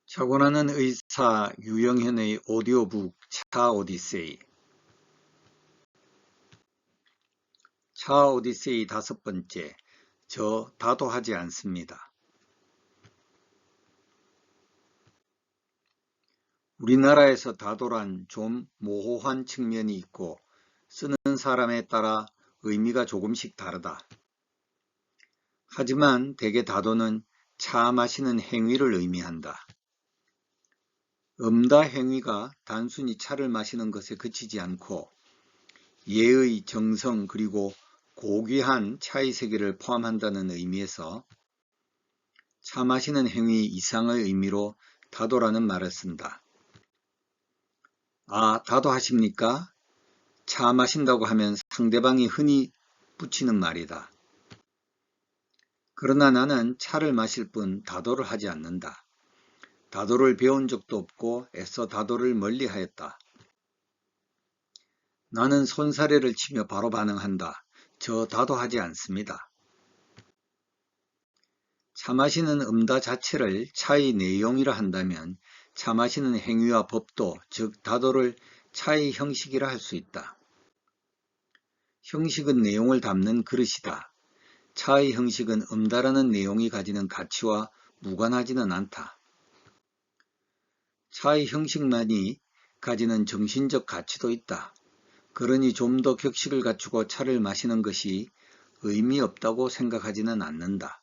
차고나는 의사 유영현의 오디오북 차 오디세이. 차 오디세이 5번째. 저 다도하지 않습니다. 우리나라에서 다도란 좀 모호한 측면이 있고 쓰는 사람에 따라 의미가 조금씩 다르다. 하지만 대개 다도는 차 마시는 행위를 의미한다. 음다 행위가 단순히 차를 마시는 것에 그치지 않고 예의, 정성 그리고 고귀한 차의 세계를 포함한다는 의미에서 차 마시는 행위 이상의 의미로 다도라는 말을 쓴다. 아, 다도하십니까? 차 마신다고 하면 상대방이 흔히 붙이는 말이다. 그러나 나는 차를 마실 뿐 다도를 하지 않는다. 다도를 배운 적도 없고 애써 다도를 멀리하였다. 나는 손사래를 치며 바로 반응한다. 저 다도하지 않습니다. 차 마시는 음다 자체를 차의 내용이라 한다면 차 마시는 행위와 법도, 즉 다도를 차의 형식이라 할 수 있다. 형식은 내용을 담는 그릇이다. 차의 형식은 음다라는 내용이 가지는 가치와 무관하지는 않다. 차의 형식만이 가지는 정신적 가치도 있다. 그러니 좀 더 격식을 갖추고 차를 마시는 것이 의미 없다고 생각하지는 않는다.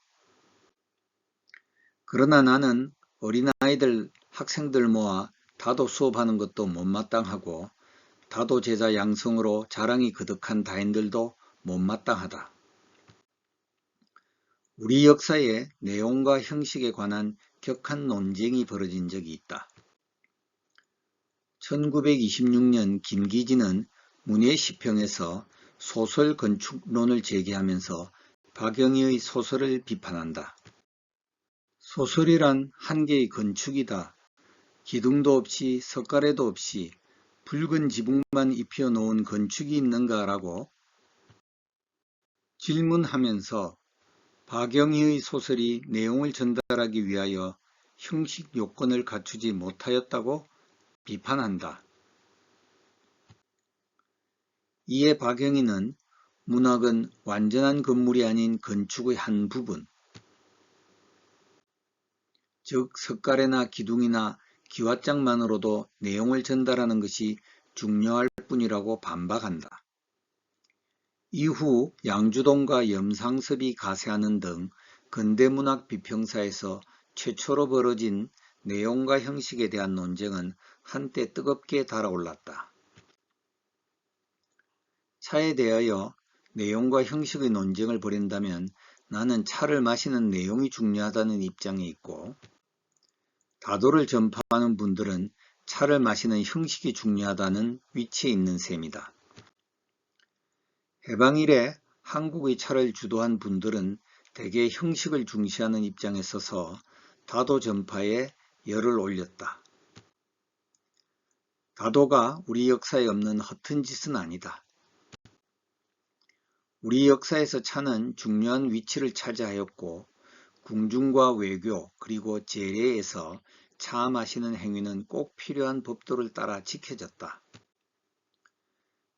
그러나 나는 어린아이들, 학생들 모아 다도 수업하는 것도 못마땅하고 다도 제자 양성으로 자랑이 그득한 다인들도 못마땅하다. 우리 역사에 내용과 형식에 관한 격한 논쟁이 벌어진 적이 있다. 1926년 김기진은 문예시평에서 소설 건축론을 제기하면서 박영희의 소설을 비판한다. 소설이란 한 개의 건축이다. 기둥도 없이 석가래도 없이 붉은 지붕만 입혀 놓은 건축이 있는가라고 질문하면서 박영희의 소설이 내용을 전달하기 위하여 형식 요건을 갖추지 못하였다고 비판한다. 이에 박영희는 문학은 완전한 건물이 아닌 건축의 한 부분, 즉 석가래나 기둥이나 기와장만으로도 내용을 전달하는 것이 중요할 뿐이라고 반박한다. 이후 양주동과 염상섭이 가세하는 등 근대문학 비평사에서 최초로 벌어진 내용과 형식에 대한 논쟁은 한때 뜨겁게 달아올랐다. 차에 대하여 내용과 형식의 논쟁을 벌인다면 나는 차를 마시는 내용이 중요하다는 입장에 있고, 다도를 전파하는 분들은 차를 마시는 형식이 중요하다는 위치에 있는 셈이다. 해방 이래 한국의 차를 주도한 분들은 대개 형식을 중시하는 입장에 서서 다도 전파에 열을 올렸다. 다도가 우리 역사에 없는 허튼 짓은 아니다. 우리 역사에서 차는 중요한 위치를 차지하였고 궁중과 외교 그리고 제례에서 차 마시는 행위는 꼭 필요한 법도를 따라 지켜졌다.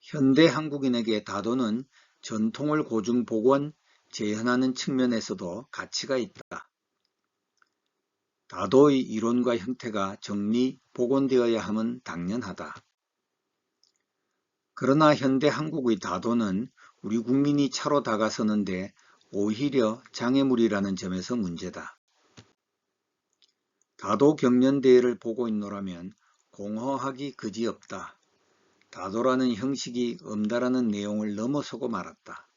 현대 한국인에게 다도는 전통을 고증 복원, 재현하는 측면에서도 가치가 있다. 다도의 이론과 형태가 정리, 복원되어야 함은 당연하다. 그러나 현대 한국의 다도는 우리 국민이 차로 다가서는데 오히려 장애물이라는 점에서 문제다. 다도 경연대회를 보고 있노라면 공허하기 그지없다. 다도라는 형식이 음다라는 내용을 넘어서고 말았다.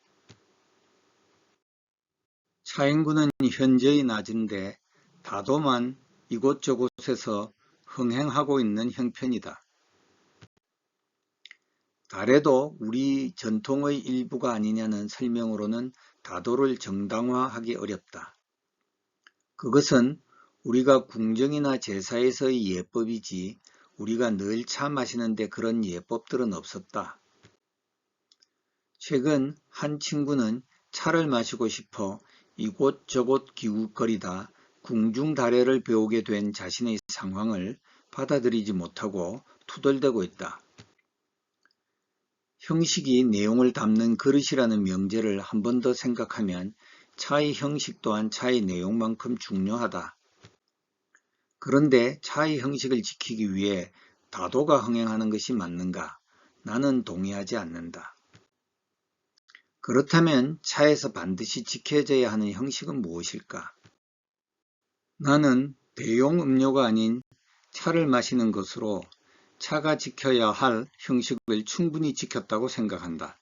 차인구는 현저히 낮은데 다도만 이곳저곳에서 흥행하고 있는 형편이다. 달에도 우리 전통의 일부가 아니냐는 설명으로는 다도를 정당화하기 어렵다. 그것은 우리가 궁정이나 제사에서의 예법이지 우리가 늘 차 마시는데 그런 예법들은 없었다. 최근 한 친구는 차를 마시고 싶어 이곳저곳 기웃거리다 궁중다례를 배우게 된 자신의 상황을 받아들이지 못하고 투덜대고 있다. 형식이 내용을 담는 그릇이라는 명제를 한 번 더 생각하면 차의 형식 또한 차의 내용만큼 중요하다. 그런데 차의 형식을 지키기 위해 다도가 흥행하는 것이 맞는가? 나는 동의하지 않는다. 그렇다면 차에서 반드시 지켜져야 하는 형식은 무엇일까? 나는 대용 음료가 아닌 차를 마시는 것으로 차가 지켜야 할 형식을 충분히 지켰다고 생각한다.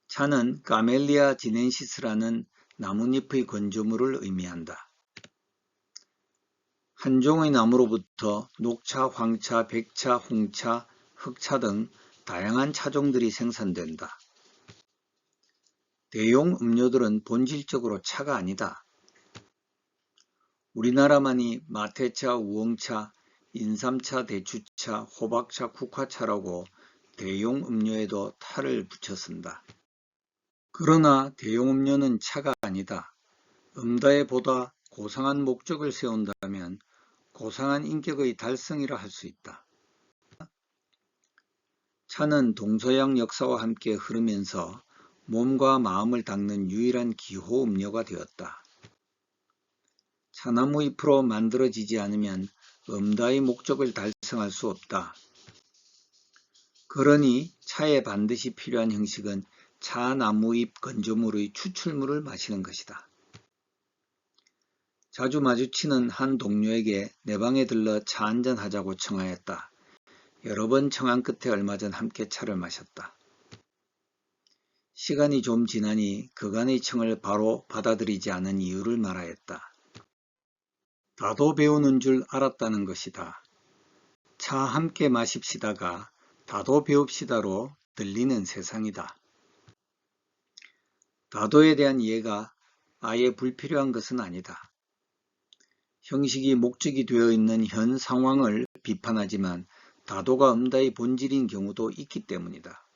차는 까멜리아 지넨시스라는 나뭇잎의 건조물을 의미한다. 한 종의 나무로부터 녹차, 황차, 백차, 홍차, 흑차 등 다양한 차종들이 생산된다. 대용 음료들은 본질적으로 차가 아니다. 우리나라만이 마테차, 우엉차, 인삼차, 대추차, 호박차, 국화차라고 대용 음료에도 타를 붙여 쓴다. 그러나 대용 음료는 차가 아니다. 음다에 보다 고상한 목적을 세운다면 고상한 인격의 달성이라 할 수 있다. 차는 동서양 역사와 함께 흐르면서 몸과 마음을 닦는 유일한 기호 음료가 되었다. 차나무 잎으로 만들어지지 않으면 음다의 목적을 달성할 수 없다. 그러니 차에 반드시 필요한 형식은 차나무잎 건조물의 추출물을 마시는 것이다. 자주 마주치는 한 동료에게 내 방에 들러 차 한잔 하자고 청하였다. 여러 번 청한 끝에 얼마 전 함께 차를 마셨다. 시간이 좀 지나니 그간의 청을 바로 받아들이지 않은 이유를 말하였다. 다도 배우는 줄 알았다는 것이다. 차 함께 마십시다가 다도 배웁시다로 들리는 세상이다. 다도에 대한 이해가 아예 불필요한 것은 아니다. 형식이 목적이 되어 있는 현 상황을 비판하지만 다도가 음다의 본질인 경우도 있기 때문이다.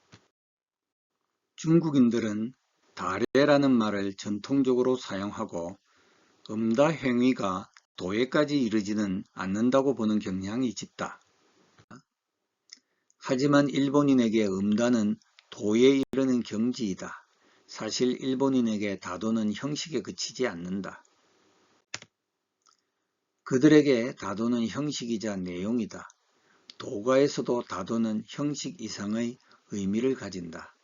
중국인들은 다례라는 말을 전통적으로 사용하고 음다 행위가 도에까지 이르지는 않는다고 보는 경향이 짙다. 하지만 일본인에게 음다는 도에 이르는 경지이다. 사실 일본인에게 다도는 형식에 그치지 않는다. 그들에게 다도는 형식이자 내용이다. 도가에서도 다도는 형식 이상의 의미를 가진다.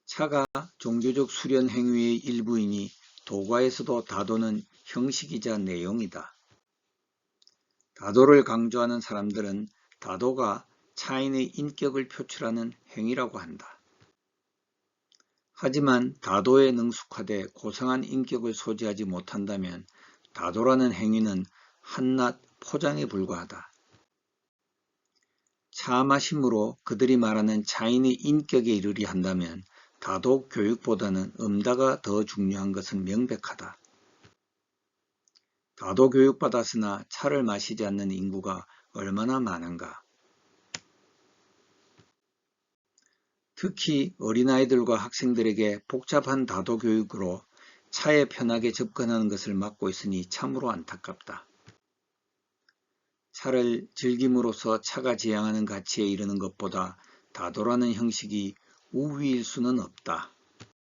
차가 종교적 수련 행위의 일부이니 도가에서도 다도는 형식이자 내용이다. 다도를 강조하는 사람들은 다도가 차인의 인격을 표출하는 행위라고 한다. 하지만 다도에 능숙하되 고상한 인격을 소지하지 못한다면 다도라는 행위는 한낱 포장에 불과하다. 차 마심으로 그들이 말하는 차인의 인격에 이르려 한다면 다도 교육보다는 음다가 더 중요한 것은 명백하다. 다도 교육받았으나 차를 마시지 않는 인구가 얼마나 많은가. 특히 어린아이들과 학생들에게 복잡한 다도 교육으로 차에 편하게 접근하는 것을 막고 있으니 참으로 안타깝다. 차를 즐김으로써 차가 지향하는 가치에 이르는 것보다 다도라는 형식이 우위일 수는 없다.